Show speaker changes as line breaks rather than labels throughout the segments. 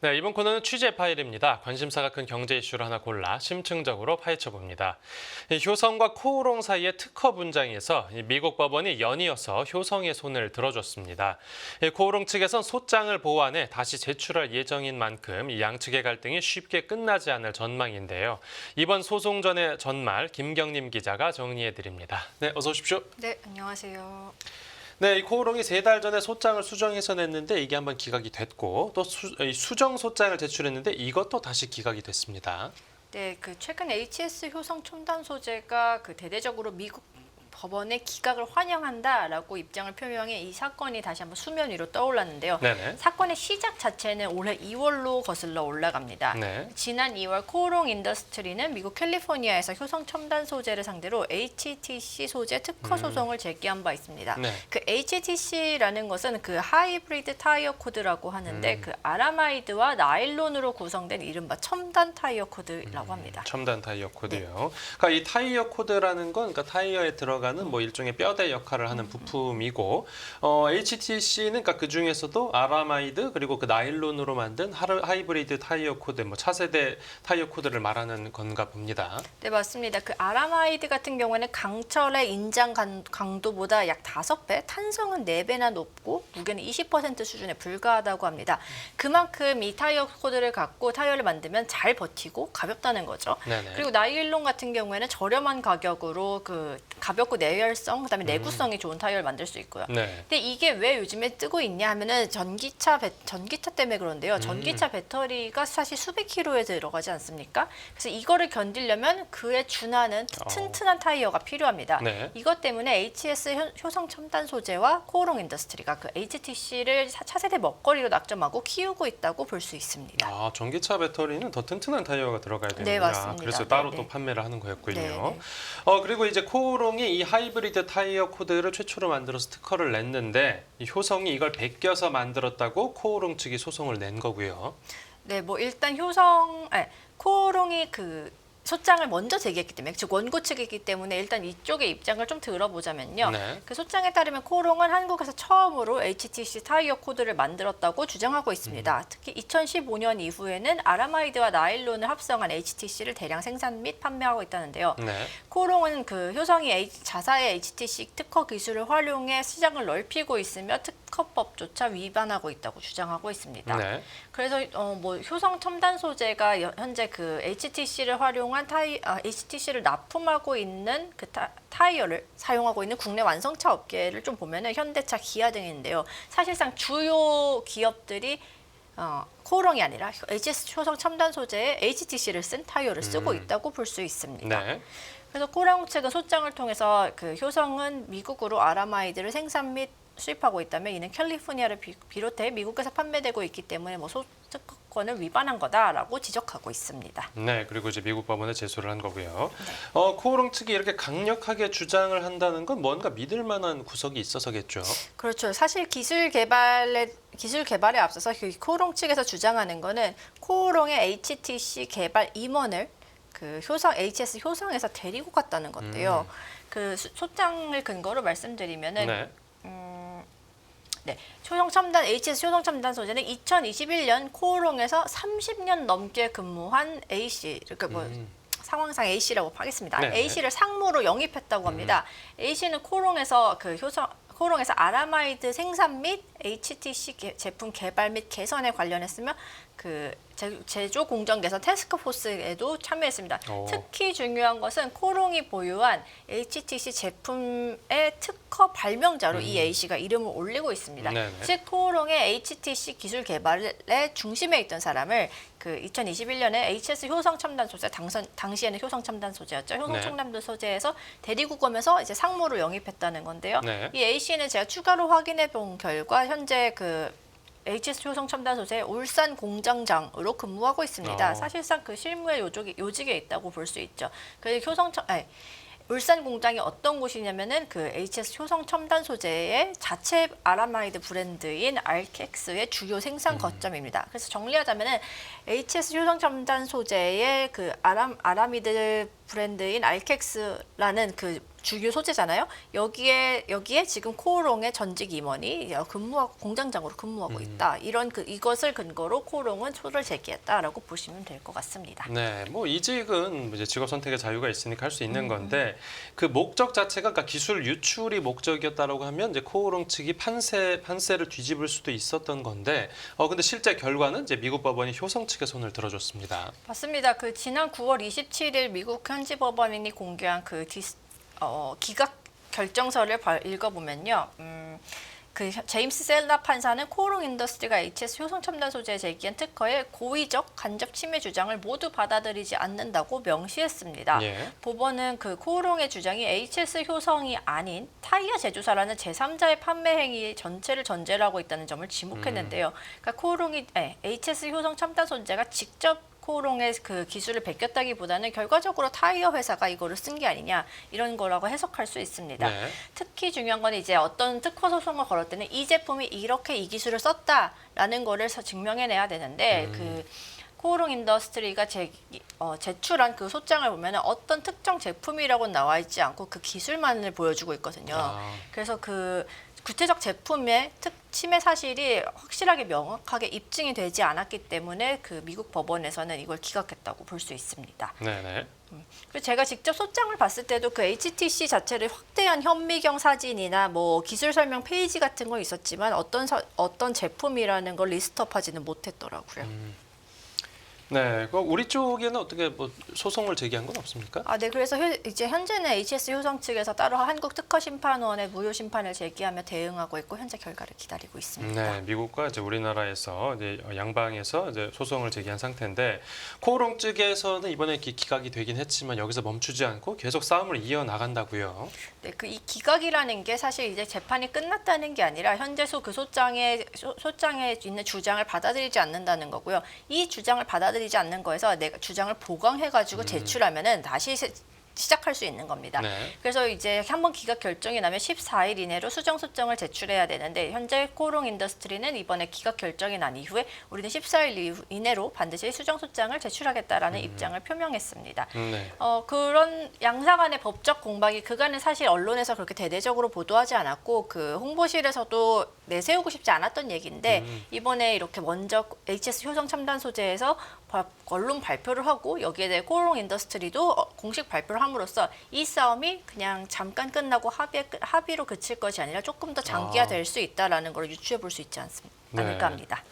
네, 이번 코너는 취재 파일입니다. 관심사가 큰 경제 이슈를 하나 골라 심층적으로 파헤쳐 봅니다. 효성과 코오롱 사이의 특허 분쟁에서 미국 법원이 연이어서 효성의 손을 들어줬습니다. 코오롱 측에선 소장을 보완해 다시 제출할 예정인 만큼 이 양측의 갈등이 쉽게 끝나지 않을 전망인데요. 이번 소송 전의 전말 김경림 기자가 정리해 드립니다. 네, 어서 오십시오.
네, 안녕하세요.
네, 이 코오롱이 3달 전에 소장을 수정해서 냈는데 이게 한번 기각이 됐고 또 수정 소장을 제출했는데 이것도 다시 기각이 됐습니다.
네, 최근 HS 효성 첨단 소재가 대대적으로 미국 법원의 기각을 환영한다라고 입장을 표명해 이 사건이 다시 한번 수면 위로 떠올랐는데요.
네네.
사건의 시작 자체는 올해 2월로 거슬러 올라갑니다.
네.
지난 2월 코오롱 인더스트리는 미국 캘리포니아에서 효성 첨단 소재를 상대로 HTC 소재 특허 소송을 제기한 바 있습니다.
네.
HTC라는 것은 하이브리드 타이어 코드라고 하는데 아라마이드와 나일론으로 구성된 이른바 첨단 타이어 코드라고 합니다.
첨단 타이어 코드요. 그러니까 이 타이어 코드라는 건 그러니까 타이어에 들어가는 뭐 일종의 뼈대 역할을 하는 부품이고 HTC는 그러니까 그 중에서도 아라마이드 그리고 그 나일론으로 만든 하이브리드 타이어 코드 뭐 차세대 타이어 코드를 말하는 건가 봅니다.
네, 맞습니다. 아라마이드 같은 경우에는 강철의 인장 강도보다 약 5배, 탄성은 4배나 높고 무게는 20% 수준에 불과하다고 합니다. 그만큼 이 타이어 코드를 갖고 타이어를 만들면 잘 버티고 가볍다는 거죠.
네네.
그리고 나일론 같은 경우에는 저렴한 가격으로 가볍고 내열성, 그다음에 내구성이 좋은 타이어를 만들 수 있고요.
네.
근데 이게 왜 요즘에 뜨고 있냐 하면은 전기차 때문에 그런데요. 전기차 배터리가 사실 수백 킬로에 들어가지 않습니까? 그래서 이거를 견디려면 그에 준하는 튼튼한 타이어가 필요합니다.
네.
이것 때문에 HS 효성 첨단 소재와 코오롱 인더스트리가 HTC를 차세대 먹거리로 낙점하고 키우고 있다고 볼 수 있습니다.
아, 전기차 배터리는 더 튼튼한 타이어가 들어가야 되는구나.
네, 맞습니다.
그래서 따로
네,
또
네.
판매를 하는 거였군요.
네, 네.
그리고 이제 코오롱이 이 하이브리드 타이어 코드를 최초로 만들어서 특허를 냈는데 이 효성이 이걸 베껴서 만들었다고 코오롱 측이 소송을 낸 거고요.
네, 일단 코오롱이 소장을 먼저 제기했기 때문에, 즉 원고 측이기 때문에 일단 이쪽의 입장을 좀 들어보자면요.
네.
소장에 따르면 코오롱은 한국에서 처음으로 HTC 타이어 코드를 만들었다고 주장하고 있습니다. 특히 2015년 이후에는 아라마이드와 나일론을 합성한 HTC를 대량 생산 및 판매하고 있다는데요.
네.
코오롱은 효성이 자사의 HTC 특허 기술을 활용해 시장을 넓히고 있으며 특허법조차 위반하고 있다고 주장하고 있습니다.
네.
그래서 효성 첨단 소재가 현재 HTC를 활용한 HTC를 납품하고 있는 타이어를 사용하고 있는 국내 완성차 업계를 좀 보면은 현대차, 기아 등인데요. 사실상 주요 기업들이 코오롱이 아니라 HS 효성 첨단 소재의 HTC를 쓴 타이어를 쓰고 있다고 볼 수 있습니다.
네.
그래서 코오롱 측은 소장을 통해서 효성은 미국으로 아라마이드를 생산 및 수입하고 있다면 이는 캘리포니아를 비롯해 미국에서 판매되고 있기 때문에 소특허권을 위반한 거다라고 지적하고 있습니다.
네, 그리고 이제 미국 법원에 제소를 한 거고요.
네.
코오롱 측이 이렇게 강력하게 주장을 한다는 건 뭔가 믿을 만한 구석이 있어서겠죠.
그렇죠. 사실 기술 개발에 앞서서 코오롱 측에서 주장하는 거는 코오롱의 HTC 개발 임원을 HS 효성에서 데리고 갔다는 건데요. 소장을 근거로 말씀드리면은
네.
네, HS 효성 첨단 소재는 2021년 코오롱에서 30년 넘게 근무한 A씨, 상황상 A씨라고 하겠습니다.
네.
A씨를 상무로 영입했다고 합니다. A씨는 코오롱에서 코오롱에서 아라마이드 생산 및 HTC 제품 개발 및 개선에 관련했으며 제조 공정 개선 태스크포스에도 참여했습니다. 특히 중요한 것은 코오롱이 보유한 HTC 제품의 특허 발명자로 이 A씨가 이름을 올리고 있습니다.
네네.
즉 코오롱의 HTC 기술 개발의 중심에 있던 사람을 2021년에 HS 효성 첨단 소재 당시에는 효성 첨단 소재였죠. 효성
네.
첨단 소재에서 대리국 오면서 이제 상무로 영입했다는 건데요.
네.
이 A씨는 제가 추가로 확인해 본 결과 현재 HS 효성 첨단 소재 울산 공장장으로 근무하고 있습니다. 사실상 실무의 요직에 있다고 볼 수 있죠. 울산 공장이 어떤 곳이냐면은 HS 효성 첨단 소재의 자체 아라마이드 브랜드인 알켭스의 주요 생산 거점입니다. 그래서 정리하자면은 HS 효성 첨단 소재의 아라마이드 브랜드인 알캑스라는 그 주요 소재잖아요. 여기에 지금 코오롱의 전직 임원이 공장장으로 근무하고 있다. 이것을 근거로 코오롱은 소를 제기했다라고 보시면 될 것 같습니다.
네, 뭐 이직은 이제 직업 선택의 자유가 있으니까 할 수 있는 건데 그 목적 자체가 그러니까 기술 유출이 목적이었다라고 하면 이제 코오롱 측이 판세를 뒤집을 수도 있었던 건데 근데 실제 결과는 이제 미국 법원이 효성 측의 손을 들어줬습니다.
맞습니다. 그 지난 9월 27일 미국 현지 법원이 공개한 기각 결정서를 읽어보면요. 그 제임스 셀라 판사는 코오롱 인더스트리가 HS 효성 첨단 소재에 제기한 특허의 고의적 간접 침해 주장을 모두 받아들이지 않는다고 명시했습니다.
예.
법원은 그 코오롱의 주장이 HS 효성이 아닌 타이어 제조사라는 제3자의 판매 행위 전체를 전제로 하고 있다는 점을 지목했는데요. 그러니까 HS 효성 첨단 소재가 직접 코오롱의 그 기술을 베꼈다기보다는 결과적으로 타이어 회사가 이거를 쓴 게 아니냐 이런 거라고 해석할 수 있습니다.
네.
특히 중요한 건 이제 어떤 특허 소송을 걸을 때는 이 제품이 이렇게 이 기술을 썼다라는 거를 증명해내야 되는데 그 코오롱 인더스트리가 제출한 그 소장을 보면은 어떤 특정 제품이라고 나와 있지 않고 그 기술만을 보여주고 있거든요. 그래서 그 구체적 제품의 침해 사실이 확실하게 명확하게 입증이 되지 않았기 때문에 그 미국 법원에서는 이걸 기각했다고 볼 수 있습니다.
네네.
그리고 제가 직접 소장을 봤을 때도 그 HTC 자체를 확대한 현미경 사진이나 뭐 기술 설명 페이지 같은 건 있었지만 어떤 제품이라는 걸 리스트업하지는 못했더라고요.
네, 우리 쪽에는 어떻게 뭐 소송을 제기한 건 없습니까?
네. 그래서 이제 현재는 HS 효성 측에서 따로 한국특허심판원에 무효 심판을 제기하며 대응하고 있고 현재 결과를 기다리고 있습니다.
네, 미국과 이제 우리나라에서 이제 양방에서 이제 소송을 제기한 상태인데 코오롱 측에서는 이번에 기각이 되긴 했지만 여기서 멈추지 않고 계속 싸움을 이어 나간다고요.
네, 이 기각이라는 게 사실 이제 재판이 끝났다는 게 아니라 현재 소장에 있는 주장을 받아들이지 않는다는 거고요. 이 주장을 받아들이지 않는 거에서 내가 주장을 보강해가지고 제출하면은 다시 시작할 수 있는 겁니다.
네.
그래서 이제 한번 기각 결정이 나면 14일 이내로 수정 소장을 제출해야 되는데 현재 코오롱 인더스트리는 이번에 기각 결정이 난 이후에 우리는 14일 이내로 반드시 수정 소장을 제출하겠다라는 입장을 표명했습니다.
네.
그런 양사 간의 법적 공방이 그간은 사실 언론에서 그렇게 대대적으로 보도하지 않았고 그 홍보실에서도 내세우고 싶지 않았던 얘기인데 이번에 이렇게 먼저 HS 효성 첨단 소재에서 언론 발표를 하고 여기에 대해 코오롱 인더스트리도 공식 발표를 함으로써 이 싸움이 그냥 잠깐 끝나고 합의로 그칠 것이 아니라 조금 더 장기화될 수 있다라는 걸 유추해 볼 수 있지 않을까 합니다.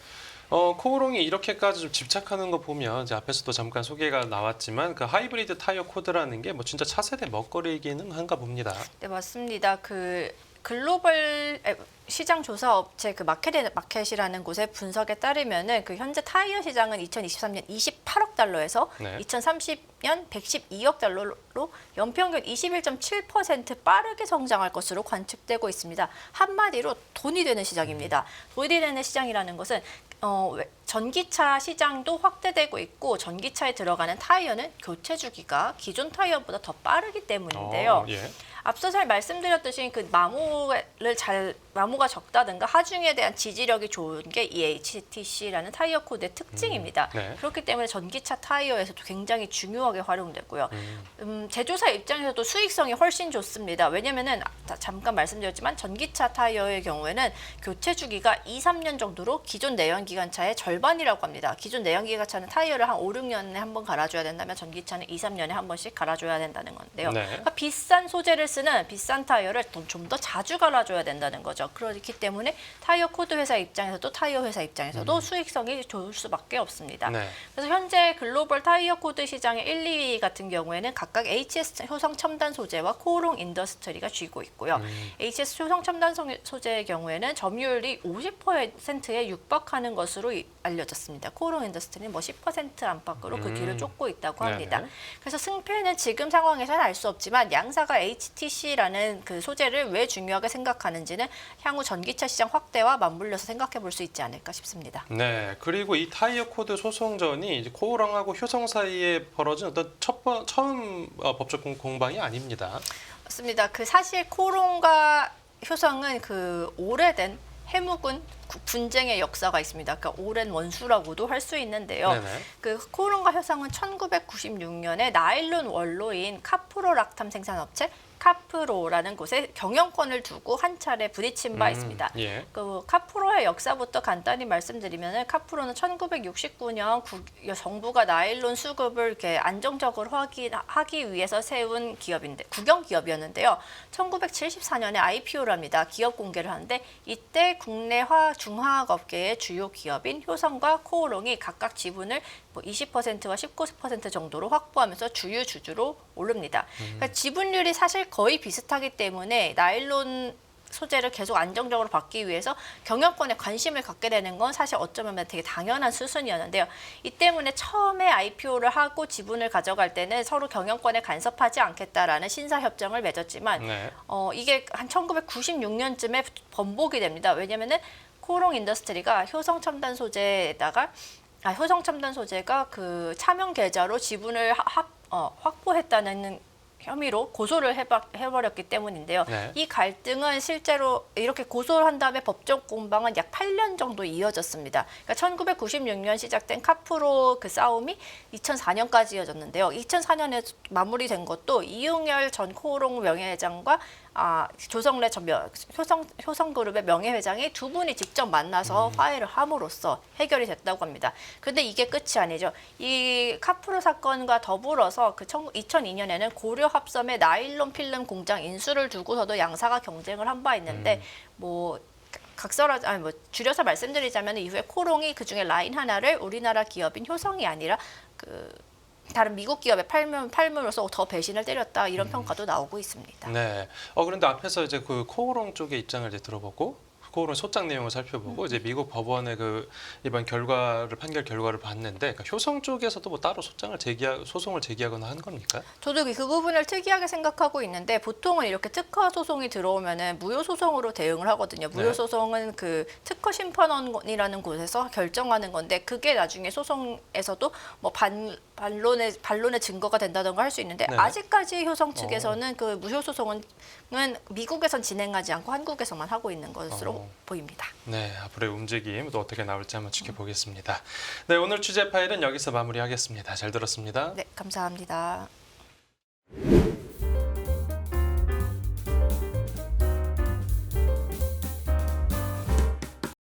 코오롱이 이렇게까지 좀 집착하는 거 보면 이제 앞에서도 잠깐 소개가 나왔지만 그 하이브리드 타이어 코드라는 게 뭐 진짜 차세대 먹거리기는 한가 봅니다.
네, 맞습니다. 그 글로벌 시장 조사 업체 그 마켓이라는 곳의 분석에 따르면은 그 현재 타이어 시장은 2023년 28억 달러에서
네.
2030년 112억 달러로 연평균 21.7% 빠르게 성장할 것으로 관측되고 있습니다. 한마디로 돈이 되는 시장입니다. 돈이 되는 시장이라는 것은 전기차 시장도 확대되고 있고 전기차에 들어가는 타이어는 교체 주기가 기존 타이어보다 더 빠르기 때문인데요.
예.
앞서 잘 말씀드렸듯이 그 마모가 적다든가 하중에 대한 지지력이 좋은 게 이 HTC라는 타이어 코드의 특징입니다.
네.
그렇기 때문에 전기차 타이어에서도 굉장히 중요하게 활용되고요. 제조사 입장에서도 수익성이 훨씬 좋습니다. 왜냐면은 잠깐 말씀드렸지만 전기차 타이어의 경우에는 교체 주기가 2-3년 정도로 기존 내연기관차의 절반이라고 합니다. 기존 내연기관차는 타이어를 한 5-6년에 한 번 갈아줘야 된다면 전기차는 2-3년에 한 번씩 갈아줘야 된다는 건데요.
네.
그러니까 비싼 소재를 쓰는 비싼 타이어를 좀 더 자주 갈아줘야 된다는 거죠. 그렇기 때문에 타이어 코드 회사 입장에서도 타이어 회사 입장에서도 수익성이 좋을 수밖에 없습니다.
네.
그래서 현재 글로벌 타이어 코드 시장의 1, 2위 같은 경우에는 각각 HS 효성 첨단 소재와 코오롱 인더스트리가 쥐고 있고요. HS 효성 첨단 소재의 경우에는 점유율이 50%에 육박하는 것으로 알려졌습니다. 코오롱 인더스트리는 뭐 10% 안팎으로 그 뒤를 쫓고 있다고 합니다.
네네.
그래서 승패는 지금 상황에서는 알 수 없지만 양사가 HTC라는 그 소재를 왜 중요하게 생각하는지는 향후 전기차 시장 확대와 맞물려서 생각해 볼 수 있지 않을까 싶습니다.
네, 그리고 이 타이어 코드 소송전이 이제 코오롱하고 효성 사이에 벌어진 어떤 처음 법적 공방이 아닙니다.
맞습니다. 그 사실 코오롱과 효성은 그 오래된 해묵은 분쟁의 역사가 있습니다. 그러니까 오랜 원수라고도 할 수 있는데요.
네네.
그 코오롱과 효성은 1996년에 나일론 원로인 카프로락탐 생산업체 카프로라는 곳에 경영권을 두고 한 차례 부딪힌 바 있습니다.
예.
그 카프로의 역사부터 간단히 말씀드리면은 카프로는 1969년 정부가 나일론 수급을 이렇게 안정적으로 하기 위해서 세운 기업인데 국영 기업이었는데요. 1974년에 IPO를 합니다. 기업 공개를 하는데 이때 국내 중화학 업계의 주요 기업인 효성과 코오롱이 각각 지분을 20%와 19% 정도로 확보하면서 주유 주주로 오릅니다. 그러니까 지분율이 사실 거의 비슷하기 때문에 나일론 소재를 계속 안정적으로 받기 위해서 경영권에 관심을 갖게 되는 건 사실 어쩌면 되게 당연한 수순이었는데요. 이 때문에 처음에 IPO를 하고 지분을 가져갈 때는 서로 경영권에 간섭하지 않겠다라는 신사협정을 맺었지만
네.
이게 한 1996년쯤에 번복이 됩니다. 왜냐면은 코오롱 인더스트리가 효성 첨단 소재에다가 효성 첨단 소재가 그 차명 계좌로 지분을 확보했다는 혐의로 고소를 해버렸기 때문인데요.
네.
이 갈등은 실제로 이렇게 고소를 한 다음에 법적 공방은 약 8년 정도 이어졌습니다. 그러니까 1996년 시작된 카프로 그 싸움이 2004년까지 이어졌는데요. 2004년에 마무리된 것도 이용열 전 코오롱 명예회장과 조성래 전 효성그룹의 명예회장이 두 분이 직접 만나서 화해를 함으로써 해결이 됐다고 합니다. 그런데 이게 끝이 아니죠. 이 카프로 사건과 더불어서 그 2002년에는 고려 합섬의 나일론 필름 공장 인수를 두고서도 양사가 경쟁을 한 바 있는데 줄여서 말씀드리자면 이후에 코롱이 그중에 라인 하나를 우리나라 기업인 효성이 아니라 다른 미국 기업에 팔므로써 더 배신을 때렸다 이런 평가도 나오고 있습니다.
네. 그런데 앞에서 이제 그 코오롱 쪽의 입장을 이제 들어보고 코오롱 소장 내용을 살펴보고 이제 미국 법원의 그 이번 판결 결과를 봤는데 그러니까 효성 쪽에서도 뭐 따로 소송을 제기하거나 한 겁니까?
저도 그 부분을 특이하게 생각하고 있는데 보통은 이렇게 특허 소송이 들어오면은 무효 소송으로 대응을 하거든요. 무효
네.
소송은 그 특허 심판원이라는 곳에서 결정하는 건데 그게 나중에 소송에서도 뭐 반론의 증거가 된다던가 할 수 있는데
네.
아직까지 효성 측에서는 그 무효 소송은 미국에선 진행하지 않고 한국에서만 하고 있는 것으로 보입니다.
네, 앞으로의 움직임 또 어떻게 나올지 한번 지켜보겠습니다. 네, 오늘 취재 파일은 여기서 마무리하겠습니다. 잘 들었습니다.
네, 감사합니다.